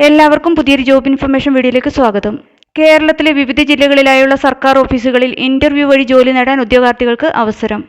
എല്ലാവർക്കും പുതിയൊരു job information വീഡിയോയിലേക്ക് സ്വാഗതം. കേരളത്തിലെ വിവിധ ജില്ലകളിലായുള്ള സർക്കാർ ഓഫീസുകളിൽ ഇന്റർവ്യൂ വഴി ജോലി നേടാൻ ഉദ്യോഗാർത്ഥികൾക്ക് അവസരം.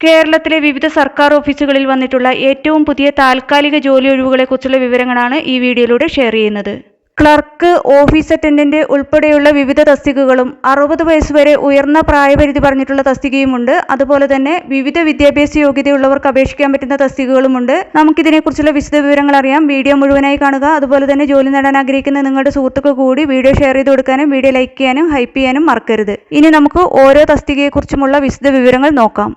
കേരളത്തിലെ വിവിധ സർക്കാർ ഓഫീസുകളിൽ വന്നിട്ടുള്ള ഏറ്റവും പുതിയ താൽക്കാലിക ജോലി ഒഴിവുകളെക്കുറിച്ചുള്ള വിവരങ്ങളാണ് ഈ വീഡിയോയിലൂടെ ഷെയർ ചെയ്യുന്നത്. ക്ലർക്ക്, ഓഫീസ് അറ്റൻഡന്റ് ഉൾപ്പെടെയുള്ള വിവിധ തസ്തികകളും 60 വയസ്സ് വരെ ഉയർന്ന പ്രായപരിധി പറഞ്ഞിട്ടുള്ള തസ്തികയുമുണ്ട്. അതുപോലെ തന്നെ വിവിധ വിദ്യാഭ്യാസ യോഗ്യതയുള്ളവർക്ക് അപേക്ഷിക്കാൻ പറ്റുന്ന തസ്തികകളുമുണ്ട്. നമുക്കിതിനെക്കുറിച്ചുള്ള വിശദ വിവരങ്ങൾ അറിയാം. വീഡിയോ മുഴുവനായി കാണുക. അതുപോലെ തന്നെ ജോലി നേടാൻ ആഗ്രഹിക്കുന്ന നിങ്ങളുടെ സുഹൃത്തുക്കൾ കൂടി വീഡിയോ ഷെയർ ചെയ്ത് കൊടുക്കാനും വീഡിയോ ലൈക്ക് ചെയ്യാനും ഹൈപ്പ് ചെയ്യാനും മറക്കരുത്. ഇനി നമുക്ക് ഓരോ തസ്തികയെക്കുറിച്ചുമുള്ള വിശദ വിവരങ്ങൾ നോക്കാം.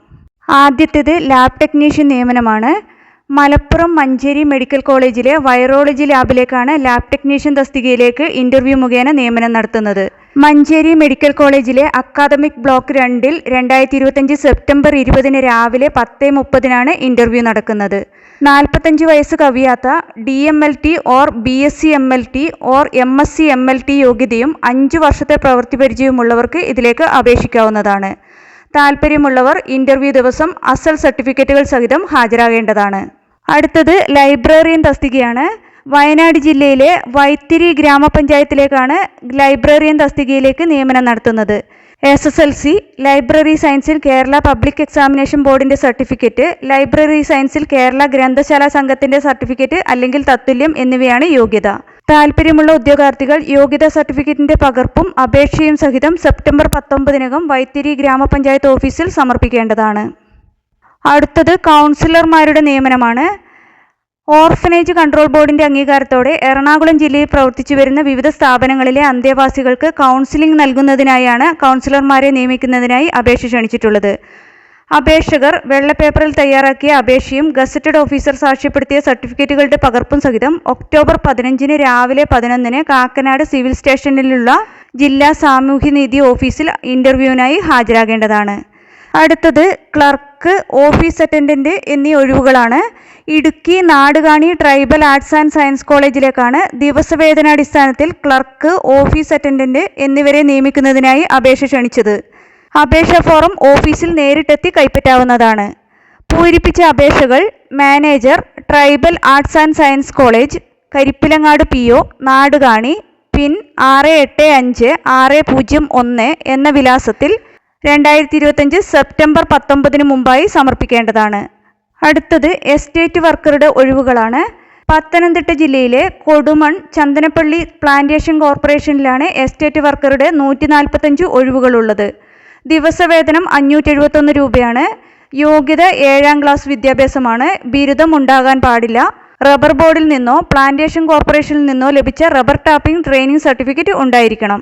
ആദ്യത്തേത് ലാബ് ടെക്നീഷ്യൻ നിയമനമാണ്. മലപ്പുറം മഞ്ചേരി മെഡിക്കൽ കോളേജിലെ വൈറോളജി ലാബിലേക്കാണ് ലാബ് ടെക്നീഷ്യൻ തസ്തികയിലേക്ക് ഇന്റർവ്യൂ മുഖേന നിയമനം നടത്തുന്നത്. മഞ്ചേരി മെഡിക്കൽ കോളേജിലെ അക്കാദമിക് ബ്ലോക്ക് 2-ൽ 2025 സെപ്റ്റംബർ 20 രാവിലെ 10:30 ഇന്റർവ്യൂ നടക്കുന്നത്. 45 വയസ്സ് കവിയാത്ത DMLT or BSc MLT or MSc MLT യോഗ്യതയും 5 വർഷത്തെ പ്രവൃത്തി പരിചയമുള്ളവർക്ക് ഇതിലേക്ക് അപേക്ഷിക്കാവുന്നതാണ്. താൽപ്പര്യമുള്ളവർ ഇന്റർവ്യൂ ദിവസം അസൽ സർട്ടിഫിക്കറ്റുകൾ സഹിതം ഹാജരാകേണ്ടതാണ്. അടുത്തത് ലൈബ്രറിയൻ തസ്തികയാണ്. വയനാട് ജില്ലയിലെ വൈത്തിരി ഗ്രാമപഞ്ചായത്തിലേക്കാണ് ലൈബ്രറിയൻ തസ്തികയിലേക്ക് നിയമനം നടത്തുന്നത്. SSLC, ലൈബ്രറി സയൻസിൽ കേരള പബ്ലിക് എക്സാമിനേഷൻ ബോർഡിന്റെ സർട്ടിഫിക്കറ്റ്, ലൈബ്രറി സയൻസിൽ കേരള ഗ്രന്ഥശാല സംഘത്തിന്റെ സർട്ടിഫിക്കറ്റ് അല്ലെങ്കിൽ തത്തുല്യം എന്നിവയാണ് യോഗ്യത. താൽപ്പര്യമുള്ള ഉദ്യോഗാർത്ഥികൾ യോഗ്യതാ സർട്ടിഫിക്കറ്റിന്റെ പകർപ്പും അപേക്ഷയും സഹിതം സെപ്റ്റംബർ 19 വൈത്തിരി ഗ്രാമപഞ്ചായത്ത് ഓഫീസിൽ സമർപ്പിക്കേണ്ടതാണ്. അടുത്തത് കൗൺസിലർമാരുടെ നിയമനമാണ്. ഓർഫനേജ് കൺട്രോൾ ബോർഡിന്റെ അംഗീകാരത്തോടെ എറണാകുളം ജില്ലയിൽ പ്രവർത്തിച്ചു വരുന്ന വിവിധ സ്ഥാപനങ്ങളിലെ അന്തേവാസികൾക്ക് കൗൺസിലിംഗ് നൽകുന്നതിനായാണ് കൗൺസിലർമാരെ നിയമിക്കുന്നതിനായി അപേക്ഷ ക്ഷണിച്ചിട്ടുള്ളത്. അപേക്ഷകർ വെള്ളപ്പേപ്പറിൽ തയ്യാറാക്കിയ അപേക്ഷയും ഗസറ്റഡ് ഓഫീസർ സാക്ഷ്യപ്പെടുത്തിയ സർട്ടിഫിക്കറ്റുകളുടെ പകർപ്പും സഹിതം ഒക്ടോബർ 15 രാവിലെ 11 കാക്കനാട് സിവിൽ സ്റ്റേഷനിലുള്ള ജില്ലാ സാമൂഹ്യനീതി ഓഫീസിൽ ഇന്റർവ്യൂവിനായി ഹാജരാകേണ്ടതാണ്. അടുത്തത് ക്ലർക്ക്, ഓഫീസ് അറ്റൻഡന്റ് എന്നീ ഒഴിവുകളാണ്. Idukki Nadukani tribal arts and science കോളേജിലേക്കാണ് ദിവസവേതനാടിസ്ഥാനത്തിൽ ക്ലർക്ക്, ഓഫീസ് അറ്റൻഡന്റ് എന്നിവരെ നിയമിക്കുന്നതിനായി അപേക്ഷ ക്ഷണിച്ചത്. അപേക്ഷാ ഫോറം ഓഫീസിൽ നേരിട്ടെത്തി കൈപ്പറ്റാവുന്നതാണ്. പൂരിപ്പിച്ച അപേക്ഷകൾ manager, tribal arts and science college, Karippilangad PO, Nadukani, pin 685601 എന്ന വിലാസത്തിൽ 2025 സെപ്റ്റംബർ 19 മുമ്പായി സമർപ്പിക്കേണ്ടതാണ്. അടുത്തത് എസ്റ്റേറ്റ് വർക്കറുടെ ഒഴിവുകളാണ്. പത്തനംതിട്ട ജില്ലയിലെ കൊടുമൺ ചന്ദനപ്പള്ളി പ്ലാന്റേഷൻ കോർപ്പറേഷനിലാണ് എസ്റ്റേറ്റ് വർക്കറുടെ 145 ഒഴിവുകളുള്ളത്. ദിവസവേതനം 571 രൂപയാണ്. യോഗ്യത 7ാം ക്ലാസ് വിദ്യാഭ്യാസമാണ്. ബിരുദം ഉണ്ടാകാൻ പാടില്ല. റബ്ബർ ബോർഡിൽ നിന്നോ പ്ലാന്റേഷൻ കോർപ്പറേഷനിൽ നിന്നോ ലഭിച്ച റബ്ബർ ടാപ്പിംഗ് ട്രെയിനിങ് സർട്ടിഫിക്കറ്റ് ഉണ്ടായിരിക്കണം.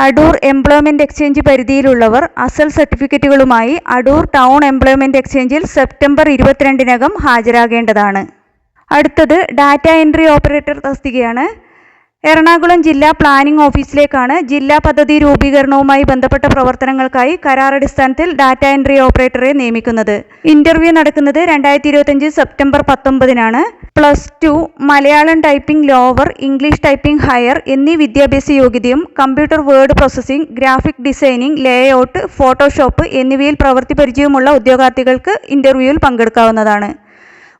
അടൂർ എംപ്ലോയ്മെന്റ് എക്സ്ചേഞ്ച് പരിധിയിലുള്ളവർ അസൽ സർട്ടിഫിക്കറ്റുകളുമായി അടൂർ ടൗൺ എംപ്ലോയ്മെന്റ് എക്സ്ചേഞ്ചിൽ സെപ്റ്റംബർ 22 ഹാജരാകേണ്ടതാണ്. അടുത്തത് ഡാറ്റ എൻട്രി ഓപ്പറേറ്റർ തസ്തികയാണ്. എറണാകുളം ജില്ലാ പ്ലാനിംഗ് ഓഫീസിലേക്കാണ് ജില്ലാ പദ്ധതി രൂപീകരണവുമായി ബന്ധപ്പെട്ട പ്രവർത്തനങ്ങൾക്കായി കരാറടിസ്ഥാനത്തിൽ ഡാറ്റ എൻട്രി ഓപ്പറേറ്ററെ നിയമിക്കുന്നത്. ഇന്റർവ്യൂ നടക്കുന്നത് 2025 September 19 +2 Malayalam typing lower, English typing higher എന്നീ വിദ്യാഭ്യാസ യോഗ്യതയും computer word processing, graphic designing, layout, Photoshop എന്നിവയിൽ പ്രവൃത്തി പരിചയമുള്ള ഉദ്യോഗാർത്ഥികൾക്ക് ഇന്റർവ്യൂവിൽ പങ്കെടുക്കാവുന്നതാണ്.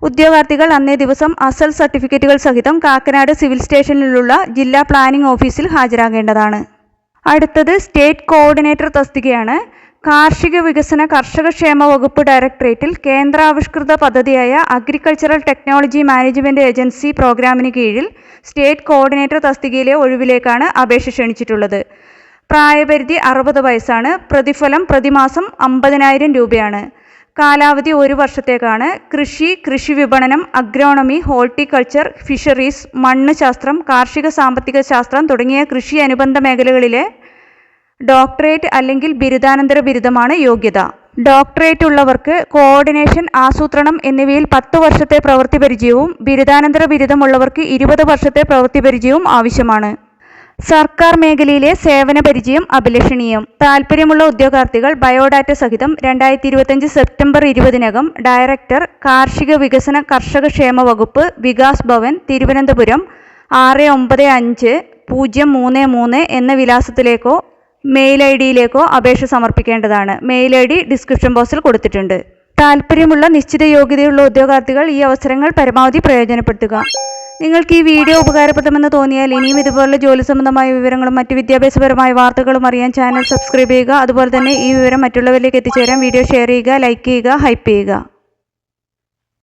ഉദ്യോഗാർത്ഥികൾ അന്നേ ദിവസം അസൽ സർട്ടിഫിക്കറ്റുകൾ സഹിതം കാക്കനാട് സിവിൽ സ്റ്റേഷനിലുള്ള ജില്ലാ പ്ലാനിംഗ് ഓഫീസിൽ ഹാജരാകേണ്ടതാണ്. അടുത്തത് സ്റ്റേറ്റ് കോർഡിനേറ്റർ തസ്തികയാണ്. കാർഷിക വികസന കർഷകക്ഷേമ വകുപ്പ് ഡയറക്ടറേറ്റിൽ കേന്ദ്രാവിഷ്കൃത പദ്ധതിയായ അഗ്രികൾച്ചറൽ ടെക്നോളജി മാനേജ്മെന്റ് ഏജൻസി പ്രോഗ്രാമിന് കീഴിൽ സ്റ്റേറ്റ് കോർഡിനേറ്റർ തസ്തികയിലെ ഒഴിവിലേക്കാണ് അപേക്ഷ ക്ഷണിച്ചിട്ടുള്ളത്. പ്രായപരിധി 60 വയസ്സാണ്. പ്രതിഫലം പ്രതിമാസം 50,000 രൂപയാണ്. കാലാവധി 1 വർഷത്തേക്കാണ്. കൃഷി വിപണനം, അഗ്രോണമി, ഹോർട്ടിക്കൾച്ചർ, ഫിഷറീസ്, മണ്ണ് ശാസ്ത്രം, കാർഷിക സാമ്പത്തിക ശാസ്ത്രം തുടങ്ങിയ കൃഷി അനുബന്ധ മേഖലകളിലെ ഡോക്ടറേറ്റ് അല്ലെങ്കിൽ ബിരുദാനന്തര ബിരുദമാണ് യോഗ്യത. ഡോക്ടറേറ്റ് ഉള്ളവർക്ക് കോർഡിനേഷൻ, ആസൂത്രണം എന്നിവയിൽ 10 വർഷത്തെ പ്രവൃത്തി പരിചയവും ബിരുദാനന്തര ബിരുദമുള്ളവർക്ക് 20 വർഷത്തെ പ്രവൃത്തി പരിചയവും ആവശ്യമാണ്. സർക്കാർ മേഖലയിലെ സേവന പരിചയം അഭിലഷണീയം. താൽപ്പര്യമുള്ള ഉദ്യോഗാർത്ഥികൾ ബയോഡാറ്റ സഹിതം 2025 സെപ്റ്റംബർ 20 ഡയറക്ടർ, കാർഷിക വികസന കർഷകക്ഷേമ വകുപ്പ്, വികാസ് ഭവൻ, തിരുവനന്തപുരം 695033 എന്ന വിലാസത്തിലേക്കോ മെയിൽ ID-യിലേക്കോ അപേക്ഷ സമർപ്പിക്കേണ്ടതാണ്. മെയിൽ ID ഡിസ്ക്രിപ്ഷൻ ബോക്സിൽ കൊടുത്തിട്ടുണ്ട്. താൽപ്പര്യമുള്ള നിശ്ചിത യോഗ്യതയുള്ള ഉദ്യോഗാർത്ഥികൾ ഈ അവസരങ്ങൾ പരമാവധി പ്രയോജനപ്പെടുത്തുക. നിങ്ങൾക്ക് ഈ വീഡിയോ ഉപകാരപ്രദമെന്ന് തോന്നിയാൽ ഇനിയും ഇതുപോലുള്ള ജോലി സംബന്ധമായ വിവരങ്ങളും മറ്റ് വിദ്യാഭ്യാസപരമായ വാർത്തകളും അറിയാൻ ചാനൽ സബ്സ്ക്രൈബ് ചെയ്യുക. അതുപോലെ തന്നെ ഈ വിവരം മറ്റുള്ളവരിലേക്ക് എത്തിച്ചേരാൻ വീഡിയോ ഷെയർ ചെയ്യുക, ലൈക്ക് ചെയ്യുക, ഹൈപ്പ് ചെയ്യുക.